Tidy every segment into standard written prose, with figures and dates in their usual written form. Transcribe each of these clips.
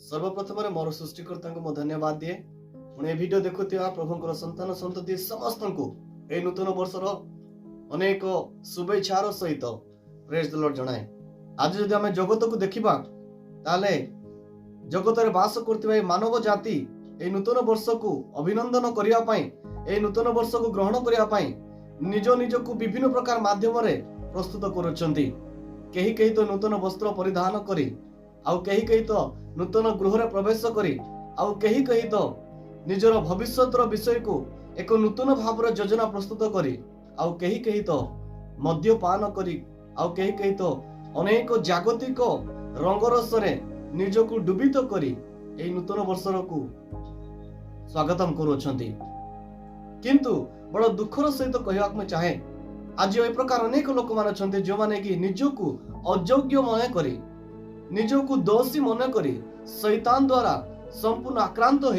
सर्वप्रथम मोर सृष्टिकर्ता को धन्यवाद दिए पुणी वीडियो देखुवा प्रभुंर संतान संतति समस्त को ए नूतन वर्षर अनेक शुभेच्छार सहित प्रेज द लॉर्ड जनाए। आज जदि आम जगत को देखा ताले जगत में बास कर मानव जाति ए नूतन वर्ष को अभिनंदन करने ए नूतन वर्ष को ग्रहण करने निज निज को विभिन्न प्रकार माध्यम प्रस्तुत करी कही तो नूतन वस्त्र परिधान करी आउ कही तो नूतन गृह प्रवेश करी आउ कही तो निजर भविष्य विषय को एक नूतन भाव योजना प्रस्तुत करी आउ कही तो मद्यपान करी आउ कही तो अनेक जागतिक रंगरस निजक डुबित करी ए नूतन वर्षर को स्वागतम करुछंती। किंतु बड़ दुखर सहित कहवाक मैं चाहे आज ए प्रकार अनेक लोक मान जो माने कि निजको अयोग्य मन करी निजको दोषी मन करी शैतान द्वारा संपूर्ण आक्रांत हो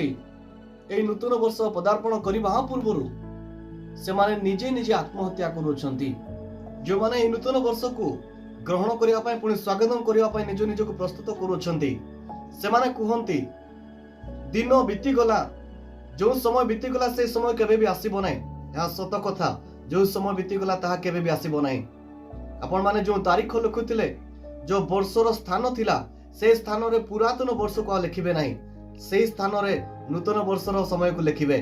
नूतन वर्ष पदार्पण करने पूर्व से माने निजे निजे आत्महत्या करुछंती। जो माने नूतन वर्ष को ग्रहण करने पुणी स्वागतम करने निज निज को प्रस्तुत करुछंती से माने कहंती दिन बीतीगला जो समय बीतीगला से समय केबे भी आसीबो नै। यह सत कथा जो समय बीतीगला ताहा केबे भी आसीबो नै। आपण माने जो तारीख लिखुतिले जो वर्षर स्थान थिला से स्थान रे पुरातन वर्ष को लिखिबे नाही से स्थान रे नूतन वर्षर समय को लिखिबे।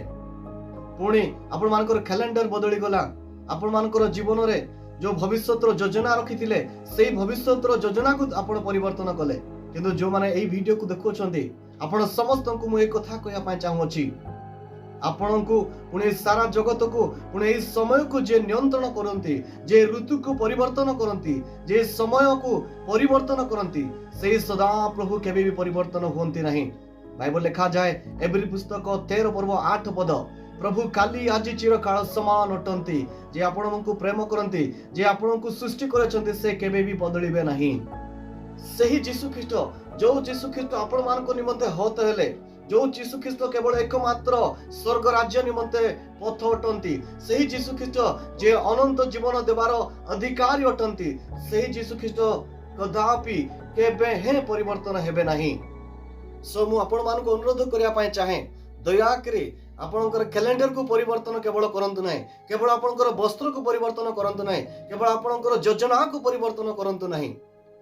पुणी आपण मानकर कैलेंडर बदली गला आपण मानकर जीवन रे जो भविष्यतर योजना रखिथिले सेही भविष्यतर योजना को आपण परिवर्तन कले। किंतु जो माने एई वीडियो को देखुछंती आपण समस्त को मु एक कथा कहया पाए चाहूछि आपण को पुणे सारा जगत को पुणे इस समय को जे नियंत्रण करती जे ऋतु को परिवर्तन करती जे समय को परिवर्तन करती से सदा प्रभु केबे भी परिवर्तन होती नहीं। बाइबल लिखा जाए एब्री पुस्तक 13 पर्व 8 पद प्रभु काली आज चिरकाल समान अटंती जे आपण को प्रेम करती जे आपण को सृष्टि करछंती से केबे भी बदलिबे नहीं। सही यीशु ख्रीष्ट जो यीशु ख्रीष्ट आपण मान को निमंते हत हेले जो यीशु ख्रीष्ट केवल एकमात्र स्वर्ग राज्य निमंते पथ अटंती सही यीशु ख्रीष्ट जे अनंत जीवन देवार अधिकारी अटंती सही यीशु ख्रीष्ट कदापि केबे हे परिवर्तन हेबे नहीं। सो मु आपण मान को अनुरोध करिया पाए चाहे दया करी आपणकर कैलेंडर को परिवर्तन केवल करंतु नाही केवल आपणकर वस्त्र को परिवर्तन करंतु नाही केवल आपणकर योजना को परिवर्तन करंतु नाही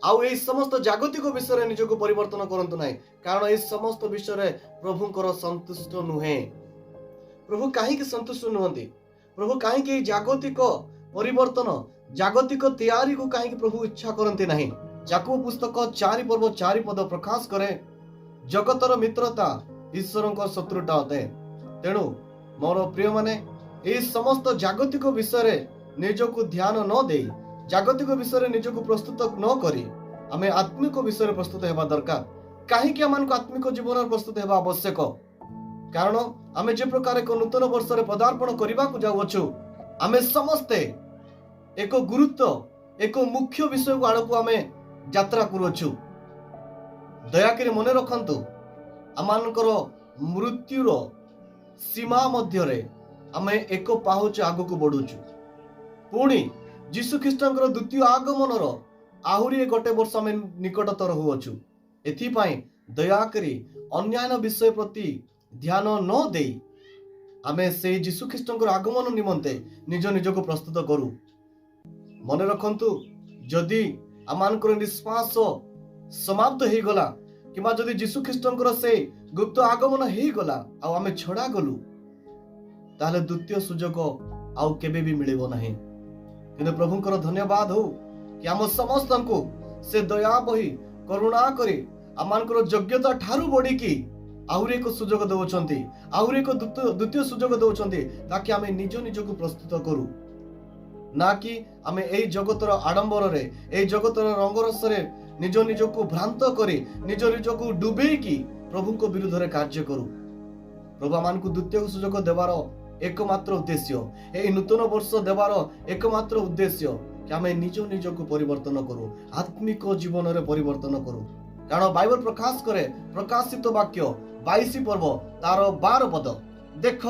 आउ ए समस्त जागतिक विषय निज को परिवर्तन करंतु नाही कारण ए समस्त विषय प्रभुंकर संतुष्ट नुहे। प्रभु काहे कि संतुष्ट नुहंती प्रभु काहे कि जागतिक परिवर्तन जागतिक तैयारी को काहे कि प्रभु इच्छा करंती नाही। याकूब पुस्तक 4 पर्व 4 पद प्रकाश करे जगतर मित्रता ईश्वरंकर शत्रुता होते तेणु मोर प्रिय माने ए समस्त जागतिक विषय निज को ध्यान न दे जागतिक विषय निज को प्रस्तुत न करी आमे आत्मिक विषय प्रस्तुत हेबा दरकार। काहेकि आमान को आत्मिक जीवन प्रस्तुत हेबा आवश्यक कारण आमे जे प्रकार एक नूतन वर्ष रे पदार्पण करबा को जाउछु आमे समस्ते एक गुरुत्व एक मुख्य विषय को आड़क आमे यात्रा करूछु। दयाकरी मन रखंतु आमानकर मृत्युर सीमा मध्य रे आमे एक पाहुच आगु को बढ़ुछु पुणी यीशु ख्रीष्टंकर द्वितीय आगमनर आहुरी गोटे वर्ष आम निकटतर होउछु। एथिपाई दयाकरी अन्यान्य विषय प्रति ध्यान न दे आमे से यीशु ख्रीष्टंकर आगमन निमंते निज निज को प्रस्तुत करू। मन रखंतु जदि आमानकर निश्वास समाप्त हो गला किमा जदि यीशु ख्रीष्टंकर से गुप्त आगमन हो गला आ आमे छड़ा गलु ताले द्वितीय सुजोग आउ केबे भी मिलिबो नहीं। किंतु प्रभुंकर धन्यवाद हो कि आम समस्त को से दया बही करुणा करी आमानकर योग्यता ठारू बढ़ी की आहुरी एक सुजोग दउछंती आहुरी एक द्वितीय सुजोग दउछंती ताकि आमे निज निज को प्रस्तुत करू ना कि आमे एई जगतर आडंबर रे एई जगतर रंगरस रे निज निज को भ्रांत करी निज निज को डुबे की प्रभु को विरुद्ध रे कार्य करू। प्रभु आमान को द्वितीय सुजोग देवार एकमात्र उद्देश्य ए नूतन वर्ष देवार एकमात्र उद्देश्य कि आमे निज निज को परिवर्तन करू आत्मिक जीवन रे परिवर्तन करू। कारण बाइबल प्रकाश करे प्रकाशित वाक्य 22 पर्व तार 12 पद देख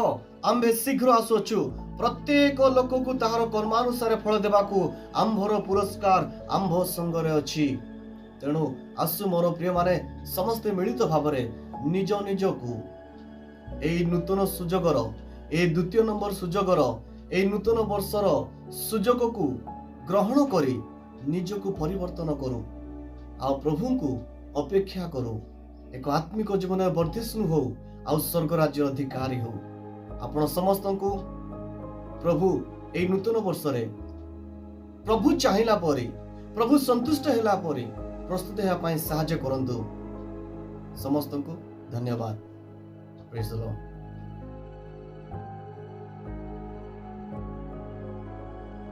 आम्भे शीघ्र आसुछु प्रत्येक लोक को ताहार कर्मानुसार फल देबाकू आम्भर पुरस्कार आम्भ संगरे अछि। तेणु आसु मोर प्रिय माने समस्ते मिलित भावरे निज निजकू एई नूतन सुजोगर ए द्वितीय नंबर सुजोगर ए नूतन वर्षर सुजोग को ग्रहण करी निजकू परिवर्तन करू आ प्रभु को अपेक्षा करू एक आत्मिक जीवन वर्धिष्णु हो आ स्वर्ग राज्य अधिकारी हो। आपण समस्त को प्रभु ए नूतन वर्ष रे प्रभु चाहिला परी प्रभु संतुष्ट होला परी प्रस्तुत हेबा पई सहाय्य करंतु। समस्त को धन्यवाद। Praise the Lord.